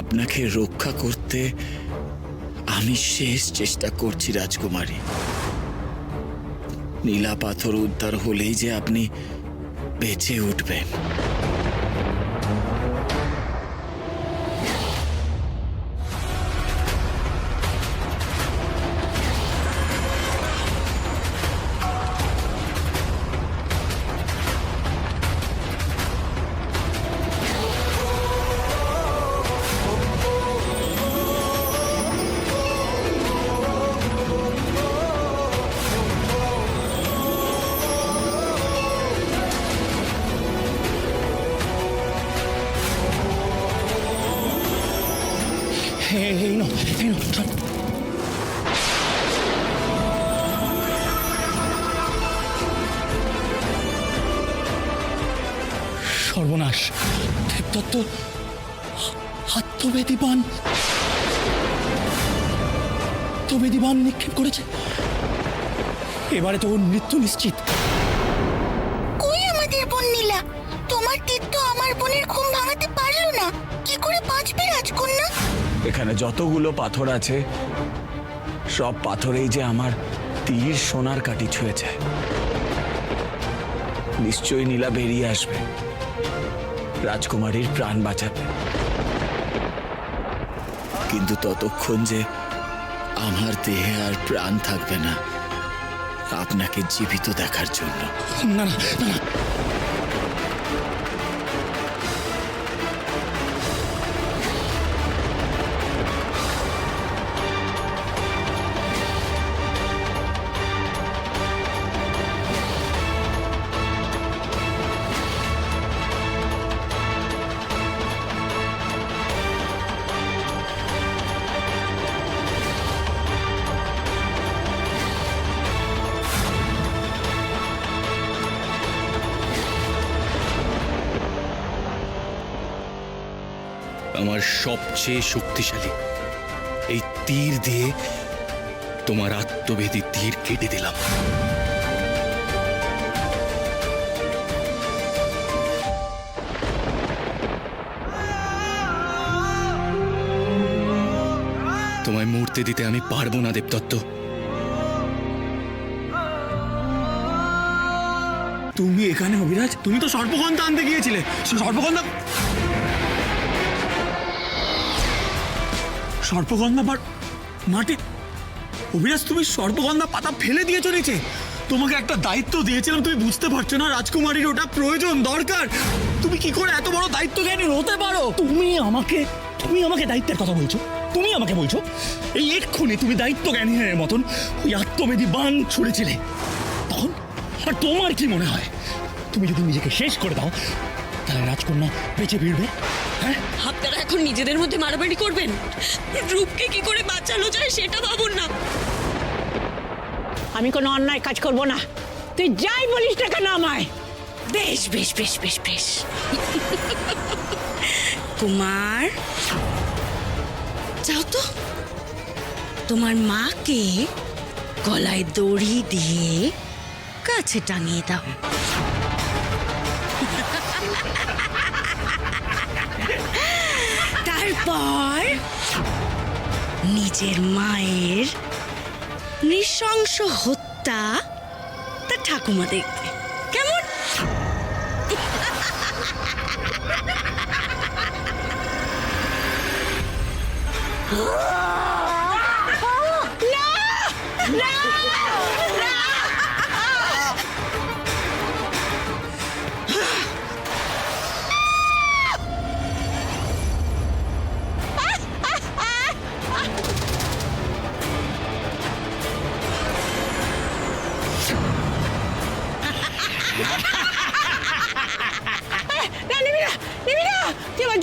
আপনাকে রক্ষা করতে আমি শেষ চেষ্টা করছি রাজকুমারী। নীলা পাথর উদ্ধার হলেই যে আপনি বেঁচে উঠবেন। সর্বনাশ, দেবদত্ত আত্মবেদীবান নিক্ষেপ করেছে। এবারে তো ওর মৃত্যু নিশ্চিত। কই আমাদের বোন নীলা? তোমার তীর তো আমার বোনের ঘুম ভাঙাতে পারলো না, কি করে বাঁচবে রাজকন্যা? এখানে যতগুলো পাথর আছে সব পাথরেই যে আমার তীর সোনার কাঠি ছুঁয়েছে। নিশ্চয়ই নীলা বেরিয়ে আসবে, রাজকুমারীর প্রাণ বাঁচাবে। কিন্তু ততক্ষণ যে আমার দেহে আর প্রাণ থাকবে না আপনাকে জীবিত দেখার জন্য। না না না, আমার সবচেয়ে শক্তিশালী এই তীর দিয়ে তোমার আত্মভেদী তীর কেটে দিলাম। তোমায় মরতে দিতে আমি পারবো না দেবদত্ত। তুমি এখানে অভিরাজ? তুমি তো সর্পগন্ধা আনতে গিয়েছিলে। সর্পগন্ধা মাটি। অভিরাজ, তুমি সর্পগন্ধা পাতা ফেলে দিয়ে চলেছে। তোমাকে একটা দায়িত্ব দিয়েছিলাম, তুমি বুঝতে পারছো না? রাজকুমারীর ওটা প্রয়োজন, দরকার। তুমি কি করে এত বড় দায়িত্ব জ্ঞানী হতে পারো? তুমি আমাকে দায়িত্বের কথা বলছো? তুমি আমাকে বলছো এই এক্ষুনি তুমি দায়িত্ব জ্ঞানীর মতন ওই আত্মবেদী বান ছুড়েছিলে তখন? আর তোমার কি মনে হয় তুমি যদি নিজেকে শেষ করে দাও তাহলে রাজকন্যা বেঁচে ফিরবে? হ্যাঁ, আপনারা এখন নিজেদের মধ্যে মারামারি করবেন? রূপকে কি করে বাঁচানো যায় সেটা ভাবুন না। আমি কোনো অন্যায় কাজ করব না, তুই যাই বলিস না কেন আমায়। বেশ বেশ বেশ বেশ বেশ কুমার, যাও তো তোমার মাকে গলায় দড়ি দিয়ে কাছে টাঙিয়ে দাও। তারপর নিজের মায়ের নৃশংস হত্যা তার ঠাকুমা দেখবে, কেমন?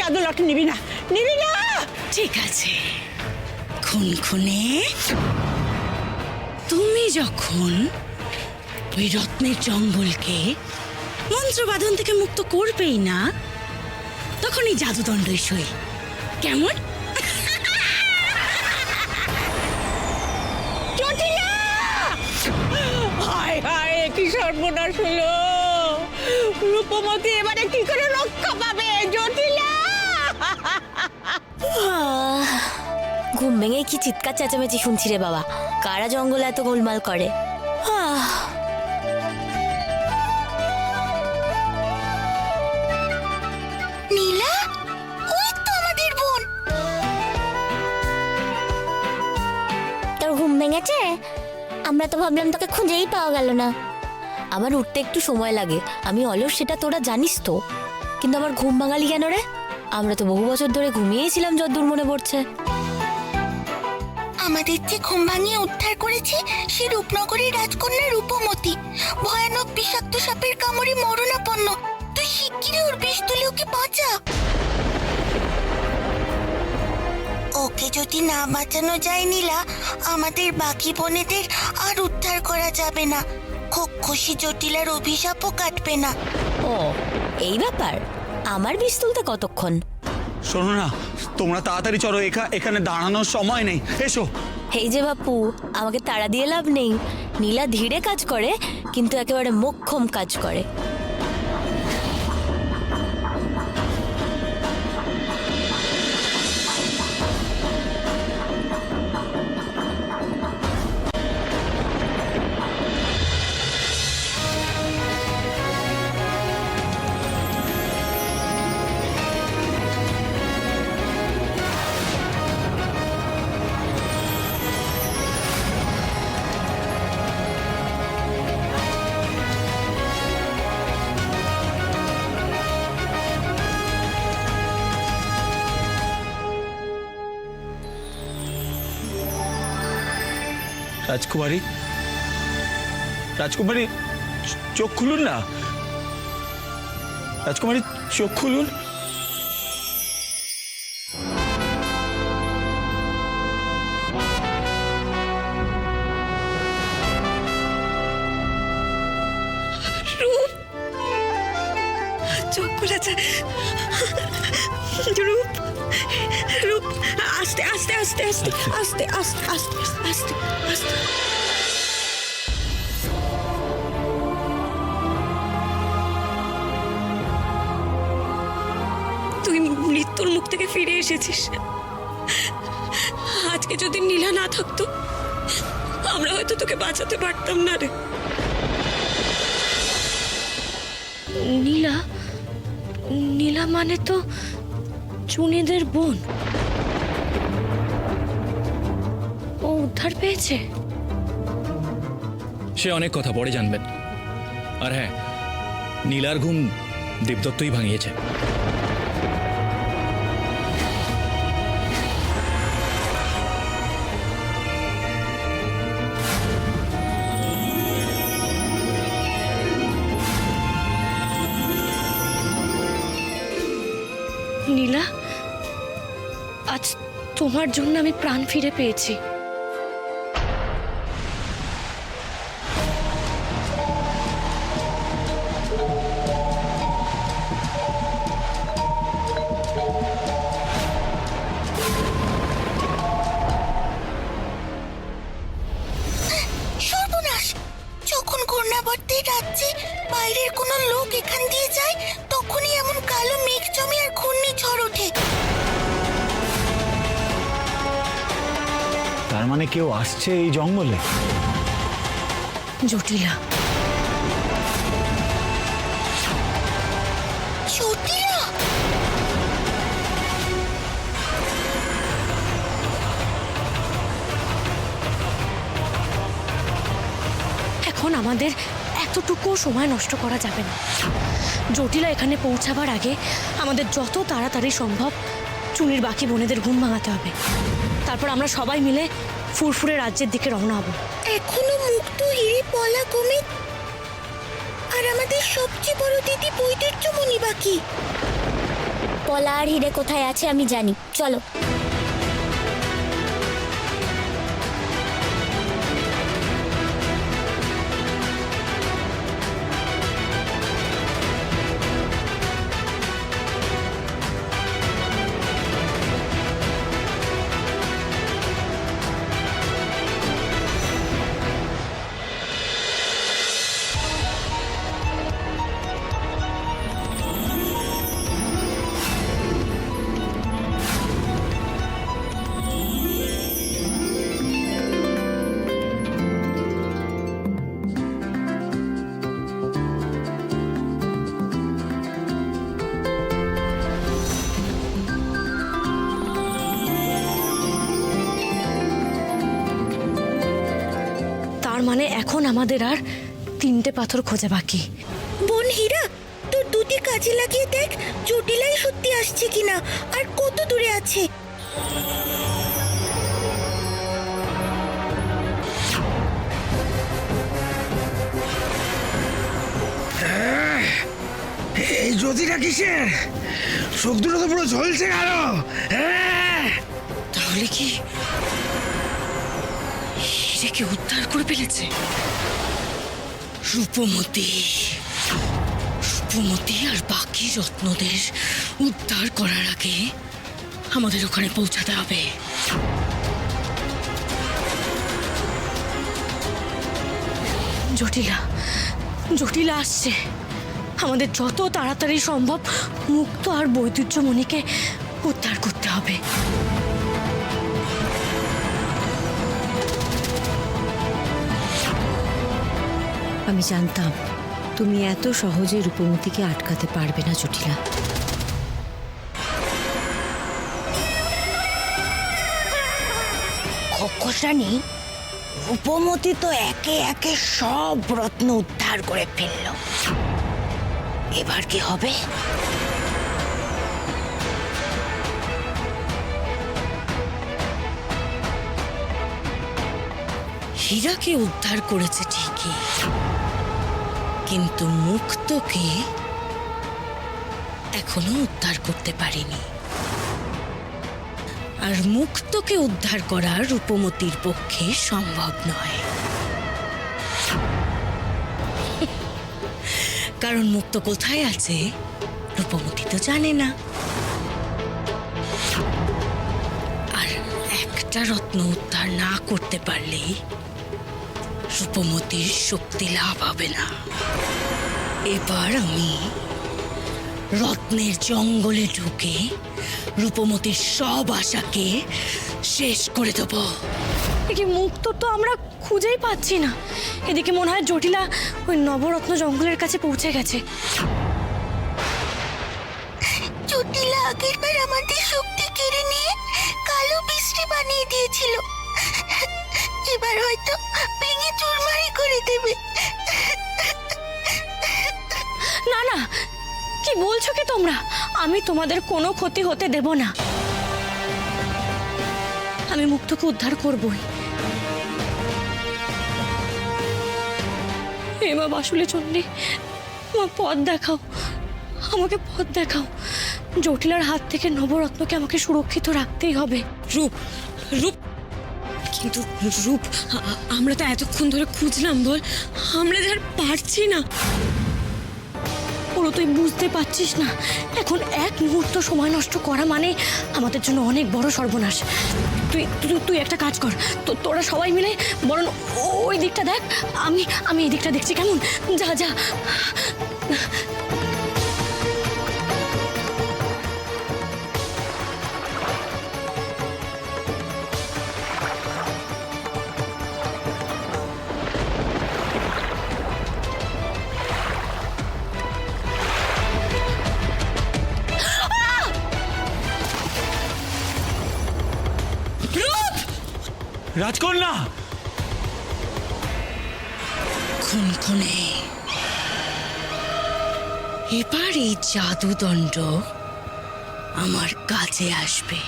জাদু লট নিবি না। ঠিক আছে, খুনে তুমি যখন ওই রত্নের জঙ্গলকে মন্ত্রবাদন থেকে মুক্ত করবেই না তখন এই জাদুদণ্ডই সই, কেমন? হায় হায়, কি সর্বনাশ হলো! রূপমতি এবারে কি করে রক্ষা পাবে? জটিলা! ঘুম ভেঙে কি চিৎকার চেঁচামেচি শুনছি রে বাবা। কারা জঙ্গলে এত গোলমাল করে? নীলা, ওই তো আমাদের বোন। তোর ঘুম ভেঙেছে? আমরা তো ভাবলাম তোকে খুঁজেই পাওয়া গেল না। আমার উঠতে একটু সময় লাগে, আমি অলস, সেটা তোরা জানিস তো। কিন্তু আমার ঘুম ভাঙালি কেন রে? আমরা তো বহু বছর ধরে ঘুমিয়েছিলাম যদ্দূর মনে পড়ছে। আমাদের যে ঘুম ভাঙিয়ে উদ্ধার করেছে সে রূপনগরের রাজকন্যা রূপমতী। ভয়ানক বিষাক্ত সাপের কামড়ে মরণাপন্ন। তুই শিগগিরই ওর বিষ তুলে ওকে বাঁচা। ওকে যদি না বাঁচানো যায় নীলা, আমাদের বাকি বোনেদের আর উদ্ধার করা যাবে না। খোকখুশি জটিলার অভিশাপও কাটবে না। ও, এই ব্যাপার। আমার বিষ তুলতে কতক্ষণ? শোনো না, তোমরা তাড়াতাড়ি চলো, এখানে দাঁড়ানোর সময় নেই, এসো। এই যে বাপু, আমাকে তাড়া দিয়ে লাভ নেই। নীলা ধীরে কাজ করে, কিন্তু একেবারে মোক্ষম কাজ করে। রাজকুমারী, রাজকুমারী, চোখ খুলুন না। রাজকুমারী, চোখ খুলুন। রূপ, চোখ খুলেছে। রূপ, রূপ, আস্তে আস্তে আস্তে আস্তে আস্তে আস্তে আস্তে আস্তে আস্তে। তুই মৃত্যুর মুখ থেকে ফিরে এসেছিস। আজকে যদি নীলা না থাকতো, আমরা হয়তো তোকে বাঁচাতে পারতাম না রে। নীলা, নীলা মানে তো চুনিদের বোন। ও উদ্ধার পেয়েছে। সে অনেক কথা পরে জানবেন। আর হ্যাঁ, নীলার ঘুম দেবদত্তই ভাঙিয়েছে। নীলা, আজ তোমার জন্য আমি প্রাণ ফিরে পেয়েছি। সর্বনাশ! যখন ঘূর্ণাবর্তের রাজ্যে বাইরের কোনো লোক এখান দিয়ে যায়, তখনই এমন কালো মেঘ জমে আর ঘূর্ণিঝড় ওঠে। তার মানে কেউ আসছে এই জঙ্গলে। জটিলা, জটিলা! এখন আমাদের এতটুকু সময় নষ্ট করা যাবে না। জটিলা এখানে পৌঁছাবার আগে আমাদের যত তাড়াতাড়ি সম্ভব চুনির বাকি বোনেদের ঘুম ভাঙাতে হবে। তারপর আমরা সবাই মিলে ফুরফুরে রাজ্যের দিকে রওনা হব। এখনো মুক্ত হিরে পলা কমে আর আমাদের সবচেয়ে বড় দিদি বৈদুর্যমণি বাকি। পলা আর হিরে কোথায় আছে আমি জানি, চলো। তার মানে এখন আমাদের আর 3টে পাথর খোঁজা বাকি। বোন হীরা, তোর দুটি কাজে লাগিয়ে দেখ জটিলাই সত্যি আসছে কিনা আর কত দূরে আছে। এই জ্যোতিটা কিসের? চোখ দুটো তো পুরো ঝলসে গেল। তাহলে কি হিরেকে উদ্ধার করে ফেলেছে? রূপমতি আর বাকি রত্নদের উদ্ধার করার আগে আমাদের ওখানে পৌঁছাতে হবে। জটিলা আসছে। আমাদের যত তাড়াতাড়ি সম্ভব মুক্ত আর বৈদুর্যমণিকে উদ্ধার করতে হবে। আমি জানতাম তুমি এত সহজে রূপমতিকে আটকাতে পারবে না জটিলা। খোকসানি, রূপমতি তো একে একে সব রত্ন উদ্ধার করে ফেললো। এবার কি হবে? হীরাকে উদ্ধার করেছে ঠিকই, কিন্তু মুক্তকে এখনো উদ্ধার করতে পারেনি। আর মুক্তকে উদ্ধার করা রূপমতির পক্ষে সম্ভব নয়, কারণ মুক্ত কোথায় আছে রূপমতি তো জানে না। আর একটা রত্ন উদ্ধার না করতে পারলে রূপমতির শক্তি লাভ হবে না। এবার আমি রত্নের জঙ্গলে ঢুকে রূপমতির সব আশাকে শেষ করে দেব। একে মুক্ত তো আমরা খুঁজেই পাচ্ছি না। এদিকে মনে হয় জটিলা ওই নবরত্ন জঙ্গলের কাছে পৌঁছে গেছে। জটিলা আগেরবার আমাদের শক্তি কেড়ে নিয়ে কালো বৃষ্টি বানিয়ে দিয়েছিল। এবার হয়তো ভেঙে চুরমারি করে দেবে। না না, কি বলছো কি তোমরা? আমি তোমাদের কোনো ক্ষতি হতে দেব না। আমি মুক্তকে উদ্ধার করবই। হে মা বাসুলে চন্ডী, আমার পথ দেখাও, আমাকে পথ দেখাও। জটিলার হাত থেকে নবরত্নকে আমাকে সুরক্ষিত রাখতেই হবে। রূপ, কিন্তু রূপ আমরা তো এতক্ষণ ধরে খুঁজলাম, বল আমরা আর পারছি না। ওরা তুই বুঝতে পারছিস না, এখন এক মুহূর্ত সময় নষ্ট করা মানে আমাদের জন্য অনেক বড় সর্বনাশ। তুই একটা কাজ কর, তোরা সবাই মিলে বরং ওই দিকটা দেখ, আমি এই দিকটা দেখছি, কেমন? যা। রাজকন্যা, খুনখুনে এবার এই জাদুদণ্ড আমার কাছে আসবে।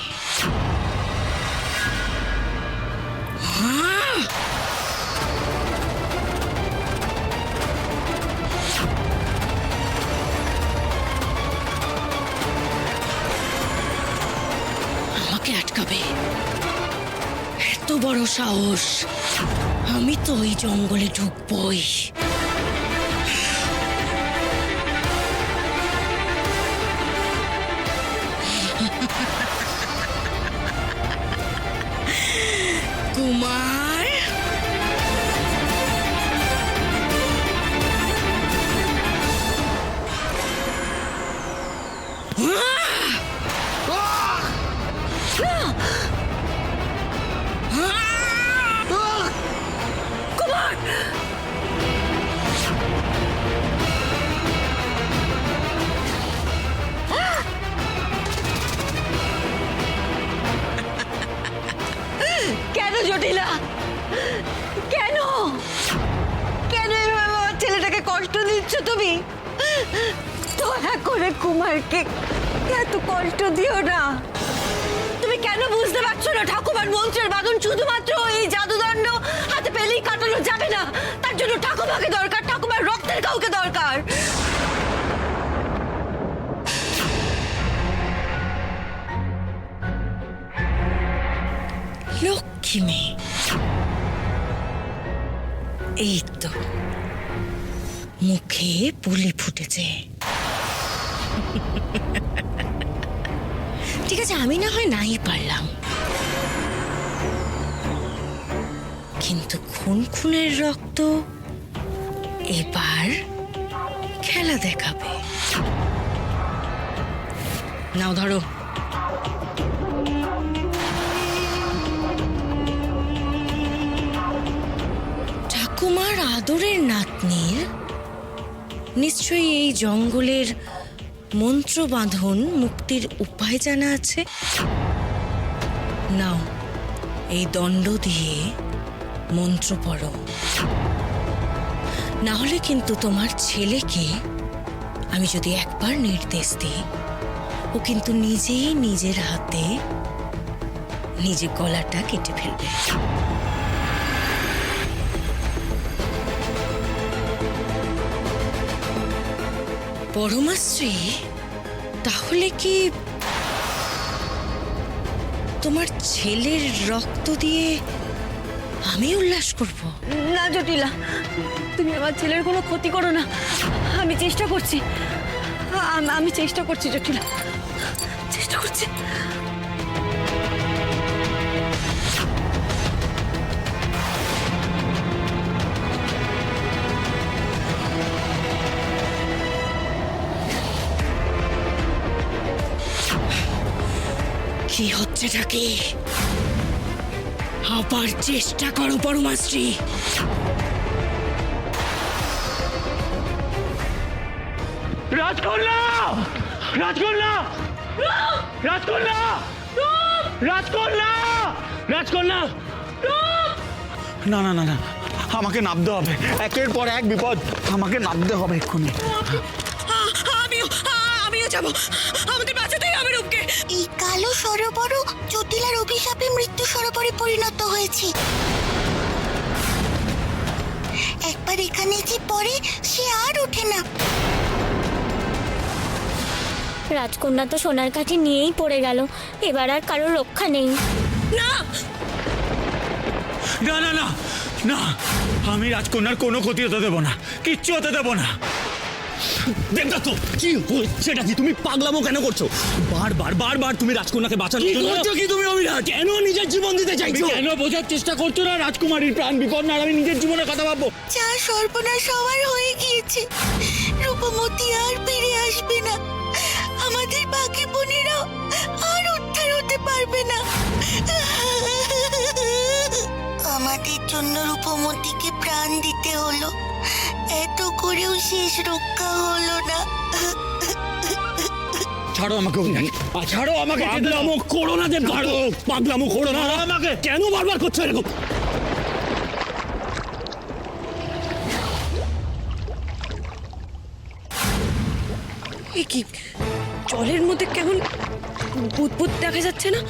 আমাকে আটকাবে? এত বড় সাহস! আমি তো ওই জঙ্গলে ঢুকবই। কুমার, কেন জটিলা, কেন? কষ্ট দিচ্ছ তুমি? দয়া করে কুমারকে এত কষ্ট দিও না। তুমি কেন বুঝতে পারছো না ঠাকুমার মন্ত্রের বাঁধন শুধুমাত্র এই জাদুদণ্ড হাতে পেলেই কাটানো যাবে না। তার জন্য ঠাকুমাকে দরকার, ঠাকুমার রক্তের কাউকে দরকার। লক্ষ্মী মেয়ে, এই তো মুখে পুলি ফুটেছে। ঠিক আছে, আমি না হয় নাই পারলাম, কিন্তু খুন খুনের রক্ত এবার খেলা দেখাবে। নাও ধরো। ঠাকুমার আদরের নাতনির নিশ্চয়ই এই জঙ্গলের মন্ত্র বাঁধন মুক্তির উপায় জানা আছে। নাও, এই দণ্ড দিয়ে মন্ত্র পড়ো, না হলে কিন্তু তোমার ছেলেকে আমি যদি একবার নির্দেশ দিই, ও কিন্তু নিজেই নিজের হাতে নিজের গলাটা কেটে ফেলবে। পরমাশ্রী, তাহলে কি তোমার ছেলের রক্ত দিয়ে আমি উল্লাস করব? না জটিলা, তুমি আমার ছেলের কোনো ক্ষতি করো না। আমি চেষ্টা করছি, আমি চেষ্টা করছি জটিলা, চেষ্টা করছি। কি হচ্ছেটা কি? আবার চেষ্টা করো পরমাশ্রী। রাজকন্যা, রাজকন্যা, রাজকন্যা, রাজকন্যা, রাজকন্যা। না না না না, আমাকে নামতে হবে। একের পর এক বিপদ, আমাকে নামতে হবে এক্ষুনি। আমিও যাবো, আমাদের বাঁচাতেই হবে রূপকে। এই কালো সরোবর জটিলার অভিশাপে মৃত্যু সরোবরে পরিণত হয়েছে। একবার এখানে যে পড়ে সে আর ওঠে না। রাজকন্যা তো সোনার কাঠি নিয়েই পড়ে গেল, এবার আর কারো রক্ষা নেই। না না না না না, আমি রাজকন্যার কোনো ক্ষতি হতে দেবো না, কিচ্ছু হতে দেবো না। দেবদত্ত, কি হচ্ছেটা কি? তুমি পাগলামো কেন করছো? বারবার বারবার তুমি রাজকন্যাকে বাঁচানোর জন্য করছো কি তুমি অভিরাজ? কেন নিজের জীবন দিতে চাইছো? কেন বোঝার চেষ্টা করছো না? রাজকুমারীর প্রাণ বিপদ না, আর আমি নিজের জীবনের কথা ভাববো? যা সর্বনাশ হওয়ার হয়ে গিয়েছে, রূপমতি আর ফিরে আসবে না। আমাদের বাকি বোনেরাও আর উদ্ধার হতে পারবে না। আমাদের জন্য রূপমতিকে প্রাণ দিতে হলো, এত করেও শেষ রক্ষা হলো না। ছাড়ো আমাকে অভিরাজ, ছাড়ো আমাকে। পাগলামো করো না দেবদত্ত, পাগলামো করো না আমাকে। কেন বারবার করছো এরকম? এ কি, জলের মধ্যে কেমন বুদবুদ দেখা যাচ্ছে না?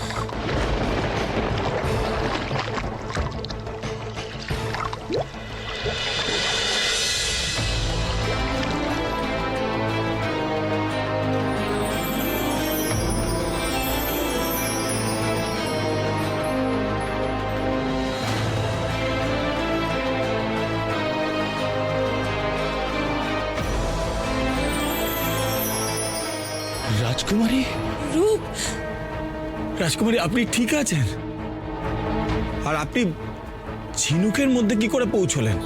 রাজকুমারী, রূপ, রাজকুমারী আপনি ঠিক আছেন? আর আপনি ঝিনুকের মধ্যে কি করে পৌঁছলেন?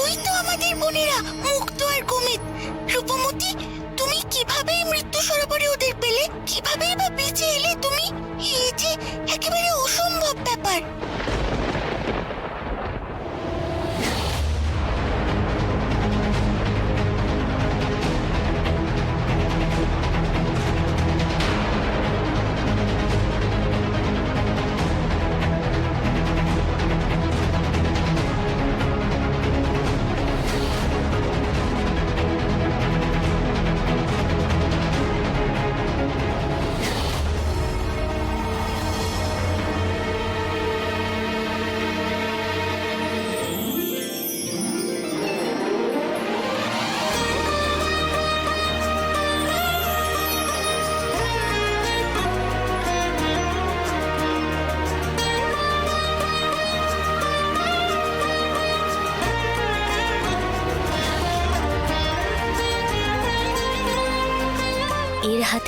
ওই তো আমাদের বোনেরা মুক্ত আর কুমিত। রূপমতি, তুমি কিভাবে এই মৃত্যু সরোবরে ওদের পেলে? কিভাবেই বা বেঁচে এলে তুমি? এই যে একেবারে অসম্ভব ব্যাপার।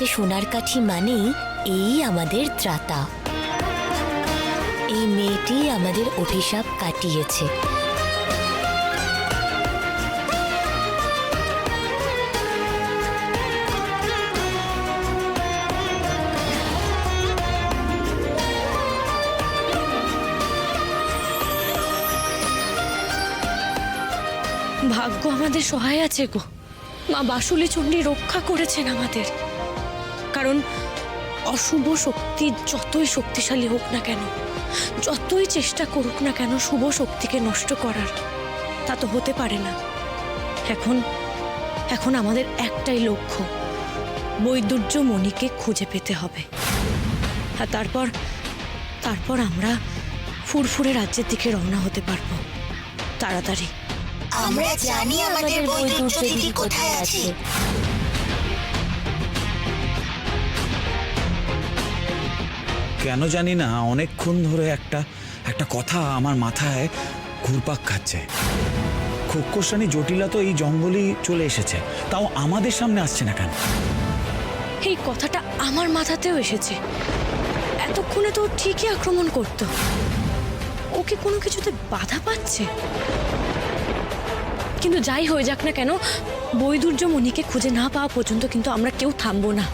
হাতে সোনার কাঠি মানেই এই আমাদের ত্রাতা। এই মেয়েটি আমাদের অভিশাপ কাটিয়েছে। ভাগ্য আমাদের সহায় আছে গো। মা বাসুলি চণ্ডী রক্ষা করেছেন আমাদের। কারণ অশুভ শক্তি যতই শক্তিশালী হোক না কেন, যতই চেষ্টা করুক না কেন শুভ শক্তিকে নষ্ট করার, তা তো হতে পারে না। এখন আমাদের একটাই লক্ষ্য, বৈদুর্য মণিকে খুঁজে পেতে হবে। আর তারপর আমরা ফুরফুরে রাজ্যের দিকে রওনা হতে পারবো তাড়াতাড়ি। আমরা জানি আমাদের বৈদুর্য দিদি কোথায় আছে। কেন জানি না অনেকক্ষণ ধরে একটা কথা আমার মাথায় ঘুরপাক খাচ্ছে। খোক্কসানি জটিলা তো এই জঙ্গলেই চলে এসেছে, তাও আমাদের সামনে আসছে না কেন? এই কথাটা আমার মাথাতেও এসেছে। এতক্ষণে তো ও ঠিকই আক্রমণ করতো। ওকে কোনো কিছুতে বাধা পাচ্ছে। কিন্তু যাই হয়ে যাক না কেন, বৈদুর্য মণিকে খুঁজে না পাওয়া পর্যন্ত কিন্তু আমরা কেউ থামবো না।